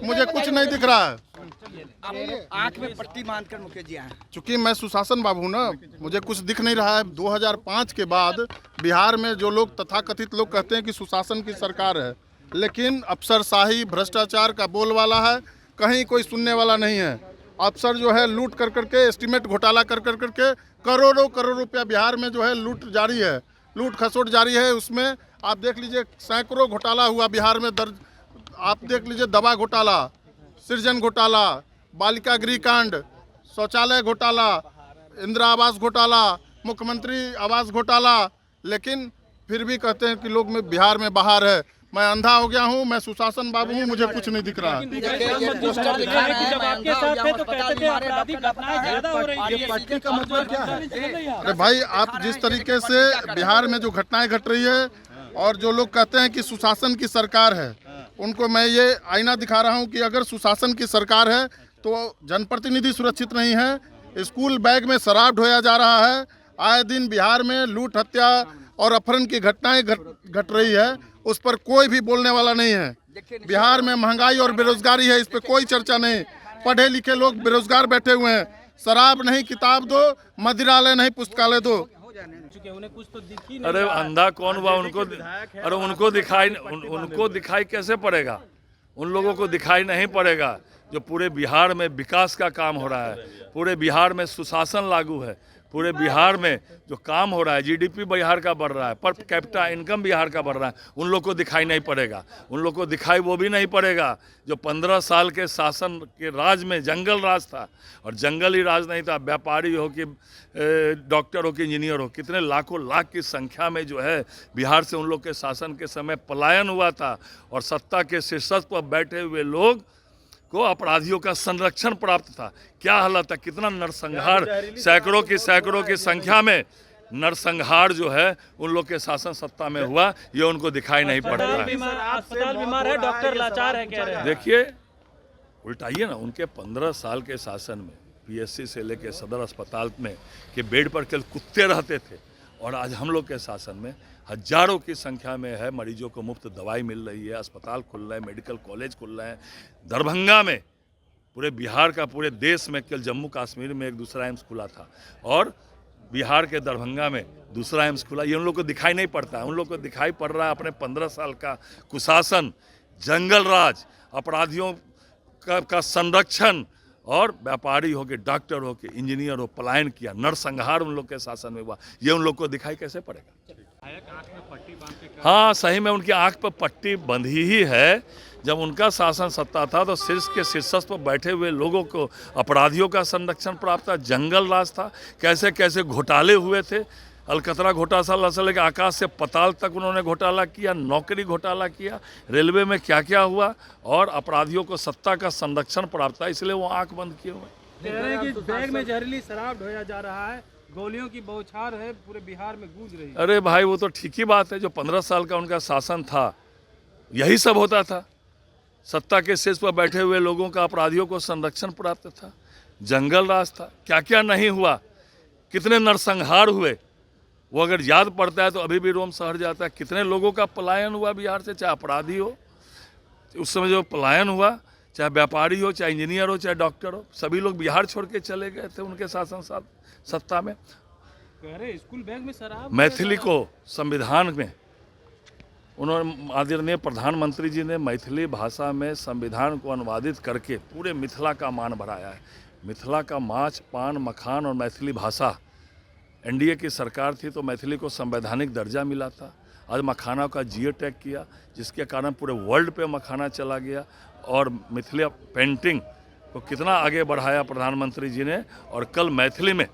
मुझे कुछ नहीं दिख रहा है। आंख में पट्टी बांधकर मुकेश जी आए। चूंकि मैं सुशासन बाबू हूं ना, मुझे कुछ दिख नहीं रहा है। 2005 के बाद बिहार में जो लोग तथाकथित लोग कहते हैं कि सुशासन की सरकार है, लेकिन अफसरशाही भ्रष्टाचार का बोलबाला है, कहीं कोई सुनने वाला नहीं है। अफसर जो है लूट कर करके, एस्टीमेट घोटाला कर करके करोड़ों करोड़ रुपया बिहार में जो है लूट जारी है, लूट खसोट जारी है। उसमें आप देख लीजिए सैकड़ों घोटाला हुआ बिहार में दर्ज। आप देख लीजिए दवा घोटाला, सृजन घोटाला, बालिका गृह कांड, शौचालय घोटाला, इंदिरा आवास घोटाला, मुख्यमंत्री आवास घोटाला, लेकिन फिर भी कहते हैं कि लोग में बिहार में बाहर है। मैं अंधा हो गया हूँ, मैं सुशासन बाबू हूँ, मुझे कुछ नहीं दिख रहा है। अरे भाई, आप जिस तरीके से बिहार में जो घटनाएं घट रही है और जो लोग कहते हैं कि सुशासन की सरकार है, उनको मैं ये आईना दिखा रहा हूँ कि अगर सुशासन की सरकार है तो जनप्रतिनिधि सुरक्षित नहीं है। स्कूल बैग में शराब ढोया जा रहा है। आए दिन बिहार में लूट, हत्या और अपहरण की घटनाएं घट रही है, उस पर कोई भी बोलने वाला नहीं है। बिहार में महंगाई और बेरोजगारी है, इस पर कोई चर्चा नहीं। पढ़े लिखे लोग बेरोजगार बैठे हुए हैं। शराब नहीं किताब दो, मदिरालय नहीं पुस्तकालय दो। उन्हें कुछ तो दिख ही नहीं। अरे अंधा कौन हुआ उनको? अरे उनको दिखाई कैसे पड़ेगा? उन लोगों को दिखाई नहीं पड़ेगा जो पूरे बिहार में विकास का काम हो रहा है, पूरे बिहार में सुशासन लागू है, पूरे बिहार में जो काम हो रहा है, जीडीपी बिहार का बढ़ रहा है, पर कैपिटा इनकम बिहार का बढ़ रहा है, उन लोग को दिखाई नहीं पड़ेगा। उन लोग को दिखाई वो भी नहीं पड़ेगा जो 15 साल के शासन के राज में जंगल राज था। और जंगल ही राज नहीं था, व्यापारी हो कि डॉक्टर हो कि इंजीनियर हो, कितने लाखों लाख की संख्या में जो है बिहार से उन लोग के शासन के समय पलायन हुआ था। और सत्ता के शीर्षक पर बैठे हुए लोग को अपराधियों का संरक्षण प्राप्त था। क्या हालत है, कितना नरसंहार, सैकड़ों की संख्या में नरसंहार जो है उन लोग के शासन सत्ता में हुआ, ये उनको दिखाई नहीं पड़ता है। अस्पताल बीमार है, डॉक्टर लाचार है कह रहे हैं। देखिए, उल्टाइए ना, उनके 15 साल के शासन में पीएससी से लेकर सदर अस्पताल में के बेड पर केवल कुत्ते रहते थे, और आज हम लोग के शासन में हजारों की संख्या में है, मरीजों को मुफ्त दवाई मिल रही है, अस्पताल खुल रहे हैं, मेडिकल कॉलेज खुल रहे हैं। दरभंगा में पूरे बिहार का, पूरे देश में केवल जम्मू कश्मीर में एक दूसरा एम्स खुला था, और बिहार के दरभंगा में दूसरा एम्स खुला। ये उन लोग को दिखाई नहीं पड़ता है। उन लोग को दिखाई पड़ रहा है अपने 15 साल का कुशासन, जंगल राज, अपराधियों का संरक्षण, और व्यापारी हो के, डॉक्टर हो के, इंजीनियर हो, पलायन किया, नरसंहार उन लोग के शासन में हुआ। ये उन लोग को दिखाई कैसे पड़ेगा? हाँ, सही में उनकी आंख पर पट्टी बंधी ही है। जब उनका शासन सत्ता था तो शीर्ष के शीर्षक पर बैठे हुए लोगों को अपराधियों का संरक्षण प्राप्त था, जंगल राज था, कैसे कैसे घोटाले हुए थे। अलकतरा घोटाला से लेकर आकाश से पताल तक उन्होंने घोटाला किया, नौकरी घोटाला किया, रेलवे में क्या क्या हुआ, और अपराधियों को सत्ता का संरक्षण प्राप्त था, इसलिए वो आंख बंद किए हुए। कह रहे हैं कि बैग में जहरीली शराब ढोया जा रहा है, गोलियों की बौछार है, पूरे बिहार में गूंज रही है। अरे भाई, वो तो ठीक ही बात है। जो 15 साल का उनका शासन था, यही सब होता था। सत्ता के शीर्ष पर बैठे हुए लोगों का अपराधियों को संरक्षण प्राप्त था, जंगल राज था, क्या क्या नहीं हुआ, कितने नरसंहार हुए, वो अगर याद पड़ता है तो अभी भी रोम सहर जाता है। कितने लोगों का पलायन हुआ बिहार से, चाहे अपराधी हो, उस समय जो पलायन हुआ, चाहे व्यापारी हो, चाहे इंजीनियर हो, चाहे डॉक्टर हो, सभी लोग बिहार छोड़ के चले गए थे उनके शासन सत्ता में। कह रहे स्कूल बैग में शराब। मैथिली को संविधान में उन्होंने, आदरणीय प्रधानमंत्री जी ने मैथिली भाषा में संविधान को अनुवादित करके पूरे मिथिला का मान बढ़ाया है। मिथिला का माछ, पान, मखान और मैथिली भाषा, एनडीए की सरकार थी तो मैथिली को संवैधानिक दर्जा मिला था। आज मखाना का जियो टैग किया, जिसके कारण पूरे वर्ल्ड पे मखाना चला गया, और मिथिला पेंटिंग को कितना आगे बढ़ाया प्रधानमंत्री जी ने। और कल मैथिली में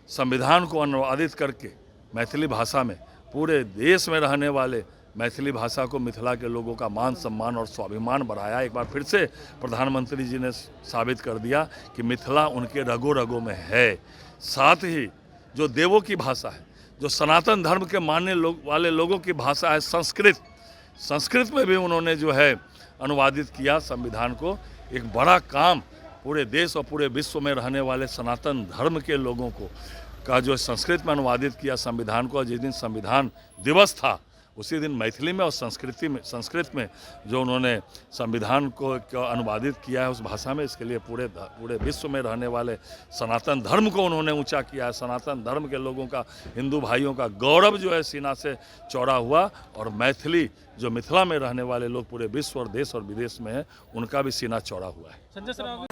संविधान को अनुवादित करके मैथिली भाषा में पूरे देश में रहने वाले मैथिली भाषा को, मिथिला के लोगों का मान सम्मान और स्वाभिमान बढ़ाया। एक बार फिर से प्रधानमंत्री जी ने साबित कर दिया कि मिथिला उनके रगों रगों में है। साथ ही जो देवों की भाषा है, जो सनातन धर्म के मानने वाले लोगों की भाषा है संस्कृत में भी उन्होंने जो है अनुवादित किया संविधान को। एक बड़ा काम पूरे देश और पूरे विश्व में रहने वाले सनातन धर्म के लोगों को का जो संस्कृत में अनुवादित किया संविधान को। जिस दिन संविधान दिवस था उसी दिन मैथिली में और संस्कृत में जो उन्होंने संविधान को अनुवादित किया है उस भाषा में, इसके लिए पूरे विश्व में रहने वाले सनातन धर्म को उन्होंने ऊंचा किया है। सनातन धर्म के लोगों का, हिंदू भाइयों का गौरव जो है सीना से चौड़ा हुआ, और मैथिली जो मिथिला में रहने वाले लोग पूरे विश्व और देश और विदेश में हैं, उनका भी सीना चौड़ा हुआ है। संजय सर